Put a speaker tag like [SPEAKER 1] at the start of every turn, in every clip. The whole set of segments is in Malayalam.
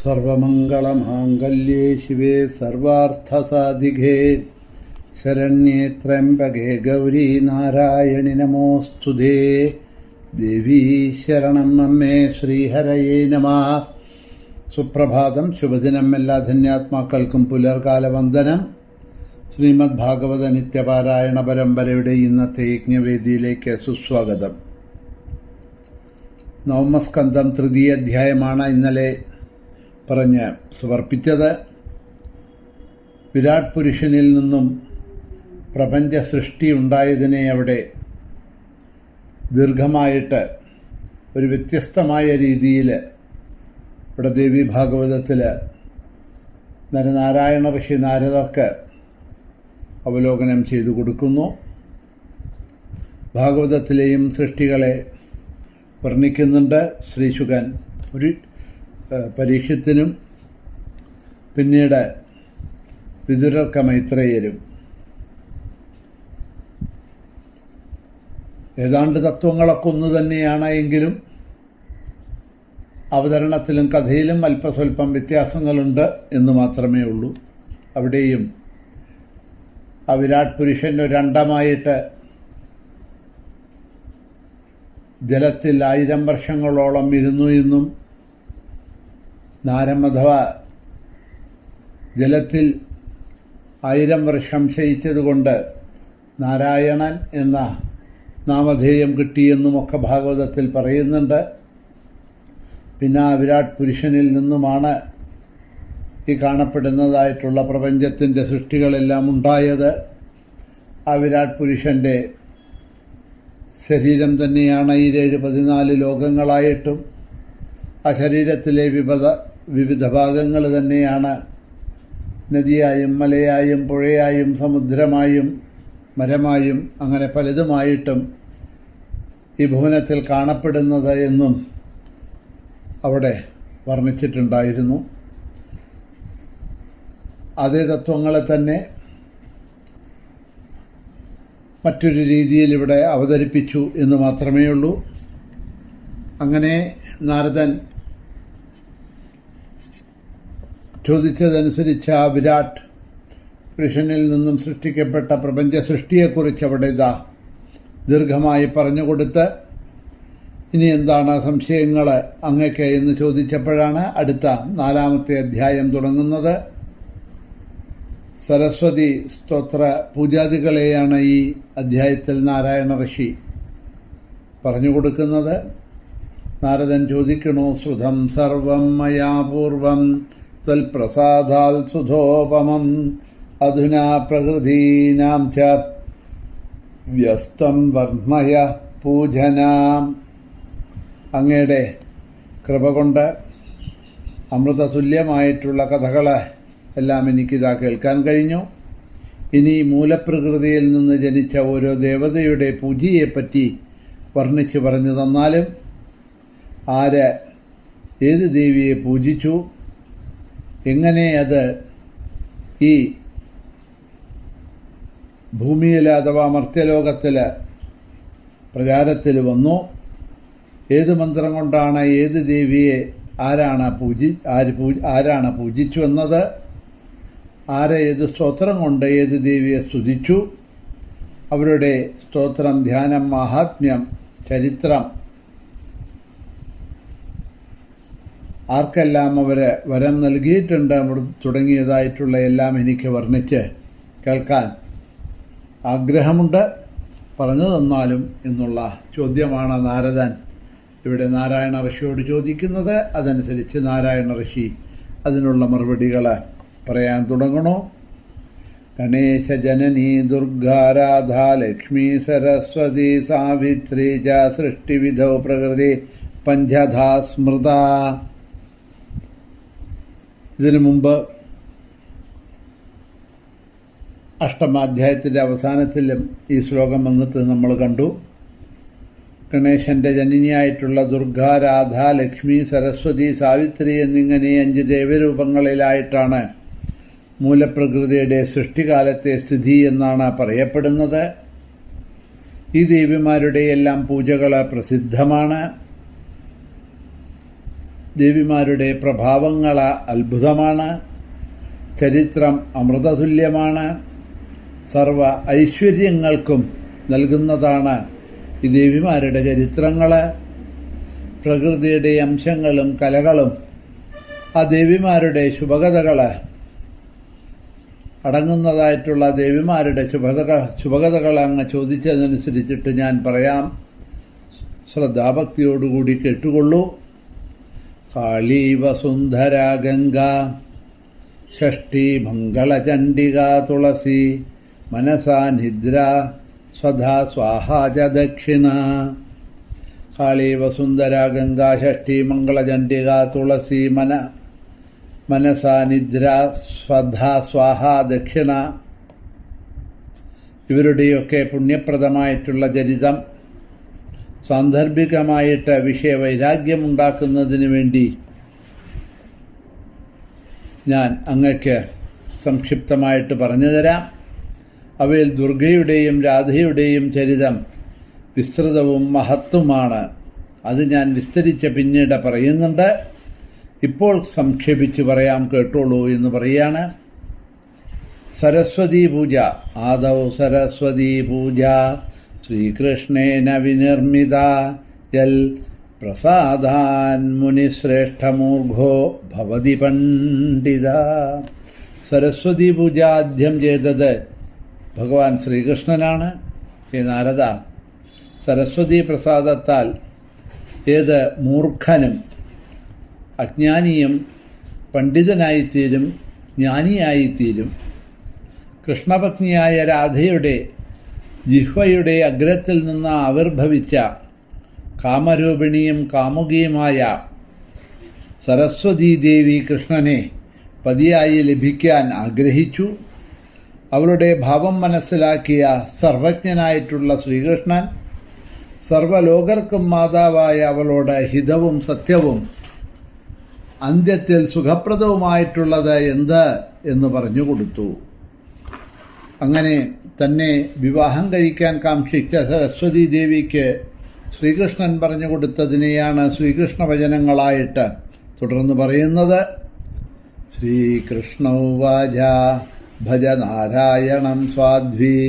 [SPEAKER 1] സർവമംഗളമാംഗല്യേ ശിവേ സർവാർത്ഥസാധികേ ശരണ്യേ ത്രയംബകേ ഗൗരി നാരായണി നമോസ്തുതേ. ദേവീ ശരണം അമ്മേ ശ്രീഹരയേ നമഃ. സുപ്രഭാതം, ശുഭദിനം. എല്ലാ ധന്യാത്മാക്കൾക്കും പുലർകാല വന്ദനം. ശ്രീമദ് ഭാഗവത നിത്യപാരായണ പരമ്പരയുടെ ഇന്നത്തെ യജ്ഞവേദിയിലേക്ക് സുസ്വാഗതം. നവമസ്കന്ധം തൃതീയ അധ്യായമാണ് ഇന്നലെ പറഞ്ഞ് സമർപ്പിച്ചത്. വിരാട് പുരുഷനിൽ നിന്നും പ്രപഞ്ച സൃഷ്ടി ഉണ്ടായതിനെ അവിടെ ദീർഘമായിട്ട് ഒരു വ്യത്യസ്തമായ രീതിയിൽ ഇവിടെ ദേവി ഭാഗവതത്തിൽ നരനാരായണ ഋഷി നാരദർക്ക് അവലോകനം ചെയ്തു കൊടുക്കുന്നു. ഭാഗവതത്തിലെയും സൃഷ്ടികളെ വർണ്ണിക്കുന്നുണ്ട് ശ്രീശുകൻ ഒരു പരീക്ഷത്തിനും പിന്നീട് വിതുരർക്ക മൈത്രേയരും. ഏതാണ്ട് തത്വങ്ങളൊക്കെ ഒന്നു തന്നെയാണ് എങ്കിലും അവതരണത്തിലും കഥയിലും അല്പസ്വല്പം വ്യത്യാസങ്ങളുണ്ട് എന്ന് മാത്രമേ ഉള്ളൂ. അവിടെയും ആ വിരാട് പുരുഷൻ ഒരു അണ്ഡമായിട്ട് ജലത്തിൽ 1000 വർഷങ്ങളോളം ഇരുന്നു എന്നും നാരം അഥവാ ജലത്തിൽ 1000 വർഷം ശയിച്ചതുകൊണ്ട് നാരായണൻ എന്ന നാമധേയം കിട്ടിയെന്നുമൊക്കെ ഭാഗവതത്തിൽ പറയുന്നുണ്ട്. പിന്നെ ആ വിരാട് പുരുഷനിൽ നിന്നുമാണ് ഈ കാണപ്പെടുന്നതായിട്ടുള്ള പ്രപഞ്ചത്തിൻ്റെ സൃഷ്ടികളെല്ലാം ഉണ്ടായത്. ആ വിരാട് പുരുഷൻ്റെ ശരീരം തന്നെയാണ് ഈ 14 ലോകങ്ങളായിട്ടും ആ ശരീരത്തിലെ വിവിധ ഭാഗങ്ങൾ തന്നെയാണ് നദിയായും മലയായും പുഴയായും സമുദ്രമായും മരമായും അങ്ങനെ പലതുമായിട്ടും ഈ ഭുവനത്തിൽ കാണപ്പെടുന്നത് എന്നും അവിടെ വർണ്ണിച്ചിട്ടുണ്ടായിരുന്നു. അതേ തത്വങ്ങളെ തന്നെ മറ്റൊരു രീതിയിൽ ഇവിടെ അവതരിപ്പിച്ചു എന്ന് മാത്രമേ ഉള്ളൂ. അങ്ങനെ നാരദൻ ചോദിച്ചതനുസരിച്ച് ആ വിരാട് പുരുഷനിൽ നിന്നും സൃഷ്ടിക്കപ്പെട്ട പ്രപഞ്ച സൃഷ്ടിയെക്കുറിച്ച് അവിടെ ദീർഘമായി പറഞ്ഞുകൊടുത്ത് ഇനി എന്താണ് സംശയങ്ങൾ അങ്ങക്ക് എന്ന് ചോദിച്ചപ്പോഴാണ് അടുത്ത 4-ാമത്തെ അധ്യായം തുടങ്ങുന്നത്. സരസ്വതി സ്തോത്ര പൂജാദികളെയാണ് ഈ അധ്യായത്തിൽ നാരായണ ഋഷി പറഞ്ഞുകൊടുക്കുന്നത്. നാരദൻ ചോദിക്കണു, ശ്രുതം സർവം മയാ പൂർവം ത്വൽപ്രസാദാൽ സുധോപമം അധുനാ പ്രകൃതീനാം ച വ്യസ്തം വർണ്മയ പൂജനാം. അങ്ങയുടെ കൃപ കൊണ്ട് അമൃതതുല്യമായിട്ടുള്ള കഥകൾ എല്ലാം എനിക്കിതാ കേൾക്കാൻ കഴിഞ്ഞു. ഇനി മൂലപ്രകൃതിയിൽ നിന്ന് ജനിച്ച ഓരോ ദേവതയുടെ പൂജയെപ്പറ്റി വർണ്ണിച്ച് പറഞ്ഞു തന്നാലും ആര് ഏത് ദേവിയെ പൂജിച്ചു, എങ്ങനെ അത് ഈ ഭൂമിയിൽ അഥവാ മർത്യലോകത്തിൽ പ്രചാരത്തിൽ വന്നു, ഏത് മന്ത്രം കൊണ്ടാണ് ഏത് ദേവിയെ ആരാണ് പൂജിച്ചു എന്നത്, ആരെ ഏത് സ്തോത്രം കൊണ്ട് ഏത് ദേവിയെ സ്തുതിച്ചു, അവരുടെ സ്തോത്രം, ധ്യാനം, മാഹാത്മ്യം, ചരിത്രം, ആർക്കെല്ലാം അവർ വരം നൽകിയിട്ടുണ്ട് തുടങ്ങിയതായിട്ടുള്ള എല്ലാം എനിക്ക് വർണ്ണിച്ച് കേൾക്കാൻ ആഗ്രഹമുണ്ട്, പറഞ്ഞു തന്നാലും എന്നുള്ള ചോദ്യമാണ് നാരദൻ ഇവിടെ നാരായണ ഋഷിയോട് ചോദിക്കുന്നത്. അതനുസരിച്ച് നാരായണ ഋഷി അതിനുള്ള മറുപടികൾ പറയാൻ തുടങ്ങണു. ഗണേശ ജനനീ ദുർഗാരാധ ലക്ഷ്മി സരസ്വതി സാവിത്രി ച സൃഷ്ടിവിധൗ പ്രകൃതി പഞ്ചധാ സ്മൃത. ഇതിനു മുമ്പ് 8-ാം അധ്യായത്തിൻ്റെ അവസാനത്തിലും ഈ ശ്ലോകം വന്നിട്ട് നമ്മൾ കണ്ടു. ഗണേശൻ്റെ ജനനിയായിട്ടുള്ള ദുർഗാരാധ ലക്ഷ്മി സരസ്വതി സാവിത്രി എന്നിങ്ങനെ 5 ദേവരൂപങ്ങളിലായിട്ടാണ് മൂലപ്രകൃതിയുടെ സൃഷ്ടികാലത്തെ സ്ഥിതി എന്നാണ് പറയപ്പെടുന്നത്. ഈ ദേവിമാരുടെ എല്ലാം പൂജകൾ പ്രസിദ്ധമാണ്. ദേവിമാരുടെ പ്രഭാവങ്ങൾ അത്ഭുതമാണ്. ചരിത്രം അമൃതതുല്യമാണ്. സർവ ഐശ്വര്യങ്ങൾക്കും നൽകുന്നതാണ് ഈ ദേവിമാരുടെ ചരിത്രങ്ങൾ. പ്രകൃതിയുടെ അംശങ്ങളും കലകളും ആ ദേവിമാരുടെ ശുഭകഥകൾ അടങ്ങുന്നതായിട്ടുള്ള ദേവിമാരുടെ ശുഭകഥകൾ അങ്ങ് ചോദിച്ചതനുസരിച്ചിട്ട് ഞാൻ പറയാം. ശ്രദ്ധാഭക്തിയോടുകൂടി കേട്ടുകൊള്ളൂ. കാളീ വസുന്ധര ഗംഗ, ഷഷ്ഠി മംഗളചണ്ഡിക തുളസി, മനസാ നിദ്ര സ്വധാ സ്വാഹാച ദക്ഷിണ. കാളീ വസുന്ധര ഗംഗ, ഷഷ്ഠി മംഗളചണ്ഡിക തുളസി, മനസാ നിദ്ര സ്വധാ സ്വാഹാ ദക്ഷിണ. ഇവരുടെയൊക്കെ പുണ്യപ്രദമായിട്ടുള്ള ചരിതം സാന്ദർഭികമായിട്ട് വിഷയവൈരാഗ്യമുണ്ടാക്കുന്നതിന് വേണ്ടി ഞാൻ അങ്ങക്ക് സംക്ഷിപ്തമായിട്ട് പറഞ്ഞു തരാം. അവയിൽ ദുർഗയുടെയും രാധയുടെയും ചരിതം വിസ്തൃതവും മഹത്വമാണ്. അത് ഞാൻ വിസ്തരിച്ച് പിന്നീട് പറയുന്നുണ്ട്. ഇപ്പോൾ സംക്ഷേപിച്ച് പറയാം, കേട്ടോളൂ എന്ന് പറയാണ്. സരസ്വതീ പൂജ. ആദൗ സരസ്വതീ പൂജ ശ്രീകൃഷ്ണേന വിനിർമ്മിത, യൽ പ്രസാദാൻ മുനിശ്രേഷ്ഠമൂർഘോ ഭവതി പണ്ഡിത. സരസ്വതീ പൂജ ആദ്യം ചെയ്തത് ഭഗവാൻ ശ്രീകൃഷ്ണനാണ്. ഹേ നാരദ, സരസ്വതീ പ്രസാദത്താൽ ഏത് മൂർഖനും അജ്ഞാനിയും പണ്ഡിതനായിത്തീരും, ജ്ഞാനിയായിത്തീരും. കൃഷ്ണപത്നിയായ രാധയുടെ ജിഹ്വയുടെ അഗ്രത്തിൽ നിന്ന് ആവിർഭവിച്ച കാമരൂപിണിയും കാമുകിയുമായ സരസ്വതീ ദേവി കൃഷ്ണനെ പതിയായി ലഭിക്കാൻ ആഗ്രഹിച്ചു. അവളുടെ ഭാവം മനസ്സിലാക്കിയ സർവജ്ഞനായിട്ടുള്ള ശ്രീകൃഷ്ണൻ സർവലോകർക്കും മാതാവായ അവളോട് ഹിതവും സത്യവും അന്ത്യത്തിൽ സുഖപ്രദവുമായിട്ടുള്ളത് എന്ത് എന്ന് പറഞ്ഞുകൊടുത്തു. അങ്ങനെ തന്നെ വിവാഹം കഴിക്കാൻ കാക്ഷിച്ച സരസ്വതീ ദേവിക്ക് ശ്രീകൃഷ്ണൻ പറഞ്ഞു കൊടുത്തതിനെയാണ് ശ്രീകൃഷ്ണ വചനങ്ങളായിട്ട് തുടർന്ന് പറയുന്നത്. ശ്രീകൃഷ്ണ ഉവാച ഭജ നാരായണം സ്വാധ്വി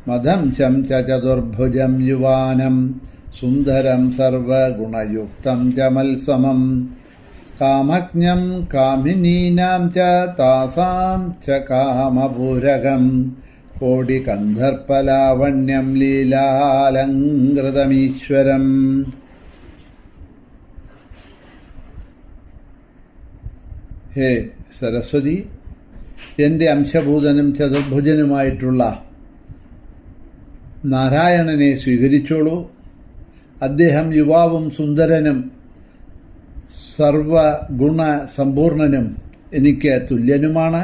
[SPEAKER 1] മദംശം ചതുർഭുജം യുവാനം സുന്ദരം സർവഗുണയുക്തം ച മത്സമം കാമജ്ഞം കാമിനീനാം ച താസാം ച കാമപൂരകം കോടികന്ധർപ്പലാവണ്യം ലീലാലങ്കൃതമീശ്വരം. ഹേ സരസ്വതി, എൻ്റെ അംശഭൂതനും ചതുർഭുജനുമായിട്ടുള്ള നാരായണനെ സ്വീകരിച്ചോളൂ. അദ്ദേഹം യുവാവും സുന്ദരനും സർവഗുണ സമ്പൂർണനും എനിക്ക് തുല്യനുമാണ്.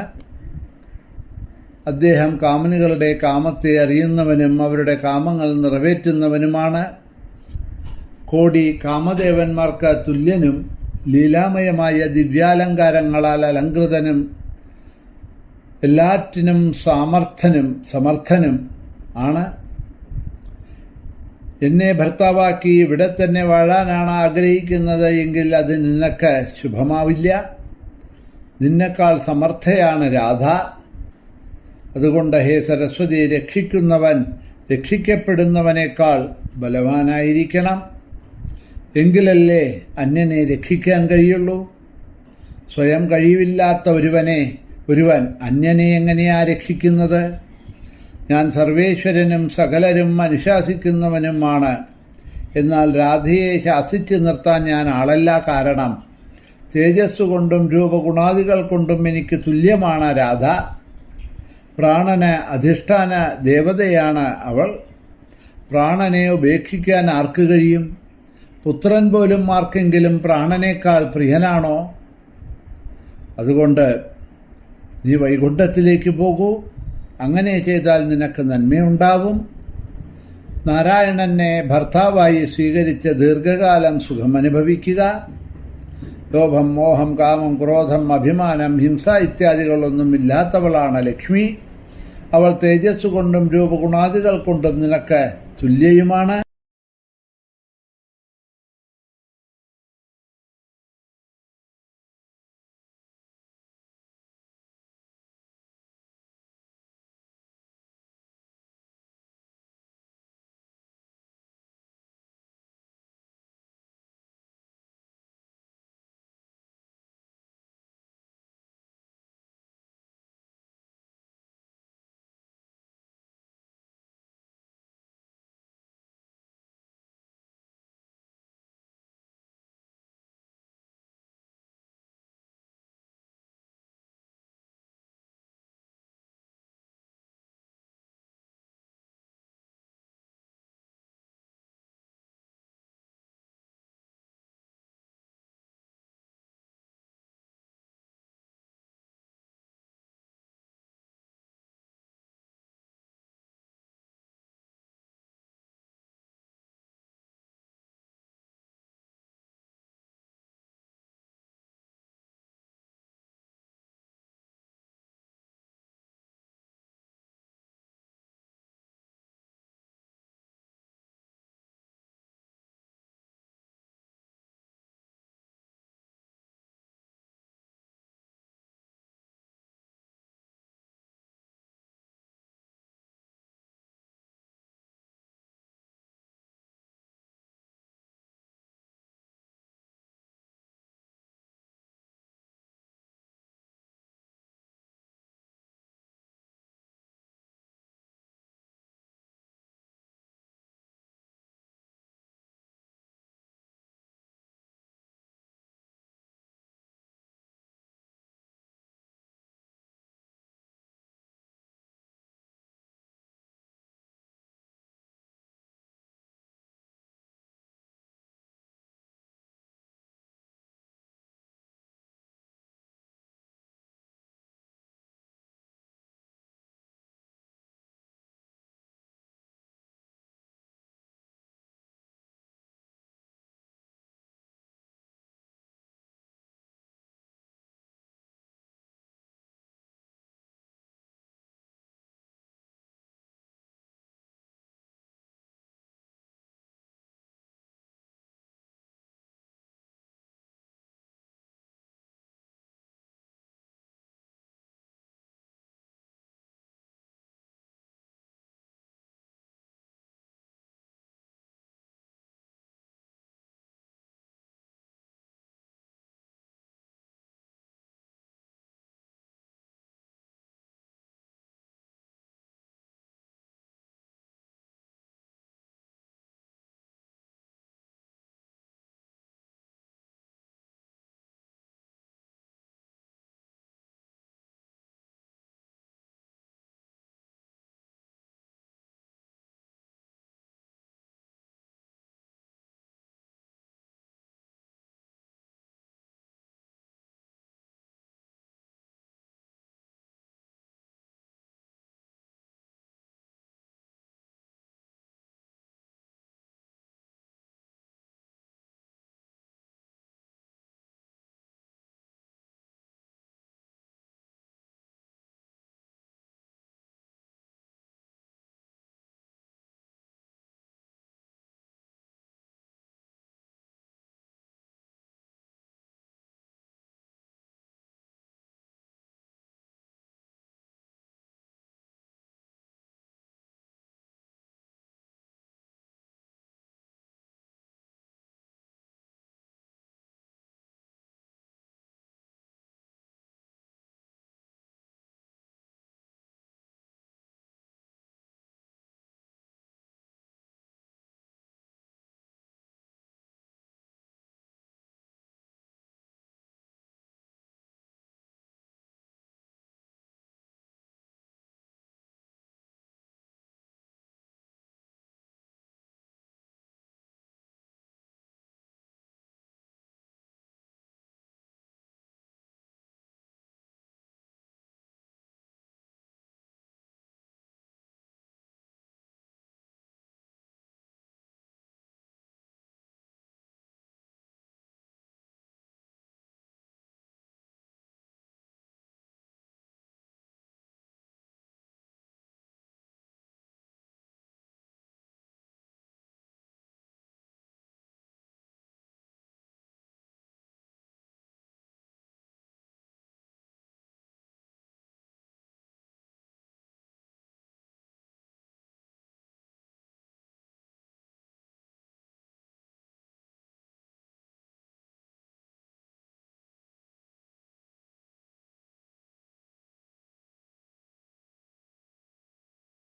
[SPEAKER 1] അദ്ദേഹം കാമനികളുടെ കാമത്തെ അറിയുന്നവനും അവരുടെ കാമങ്ങൾ നിറവേറ്റുന്നവനുമാണ്. കോടി കാമദേവന്മാർക്ക് തുല്യനും ലീലാമയമായ ദിവ്യാലങ്കാരങ്ങളാൽ അലങ്കൃതനും എല്ലാറ്റിനും സമർത്ഥനും ആണ്. എന്നെ ഭർത്താവാക്കി ഇവിടെ തന്നെ വാഴാനാണ് ആഗ്രഹിക്കുന്നത് എങ്കിൽ അത് നിനക്ക് ശുഭമാവില്ല. നിന്നെക്കാൾ സമർത്ഥയാണ് രാധ. അതുകൊണ്ട് ഹേ സരസ്വതി, രക്ഷിക്കുന്നവൻ രക്ഷിക്കപ്പെടുന്നവനേക്കാൾ ബലവാനായിരിക്കണം. എങ്കിലല്ലേ അന്യനെ രക്ഷിക്കാൻ കഴിയുള്ളൂ. സ്വയം കഴിവില്ലാത്ത ഒരുവൻ അന്യനെ എങ്ങനെയാ രക്ഷിക്കുന്നത്? ഞാൻ സർവേശ്വരനും സകലരും അനുശാസിക്കുന്നവനുമാണ്. എന്നാൽ രാധയെ ശാസിച്ചു നിർത്താൻ ഞാൻ ആളല്ല. കാരണം തേജസ്സുകൊണ്ടും രൂപഗുണാദികൾ കൊണ്ടും എനിക്ക് തുല്യമാണ് രാധ. പ്രാണന് അധിഷ്ഠാന ദേവതയാണ് അവൾ. പ്രാണനെ ഉപേക്ഷിക്കാൻ ആർക്ക് കഴിയും? പുത്രൻ പോലും ആർക്കെങ്കിലും പ്രാണനേക്കാൾ പ്രിയനാണോ? അതുകൊണ്ട് നീ വൈകുണ്ഠത്തിലേക്ക് പോകൂ. അങ്ങനെ ചെയ്താൽ നിനക്ക് നന്മയുണ്ടാവും. നാരായണനെ ഭർത്താവായി സ്വീകരിച്ച് ദീർഘകാലം സുഖമനുഭവിക്കുക. ലോഭം, മോഹം, കാമം, ക്രോധം, അഭിമാനം, ഹിംസ ഇത്യാദികളൊന്നും ഇല്ലാത്തവളാണ് ലക്ഷ്മി. അവൾ തേജസ്സുകൊണ്ടും രൂപഗുണാദികൾ കൊണ്ടും നിനക്ക് തുല്യയുമാണ്.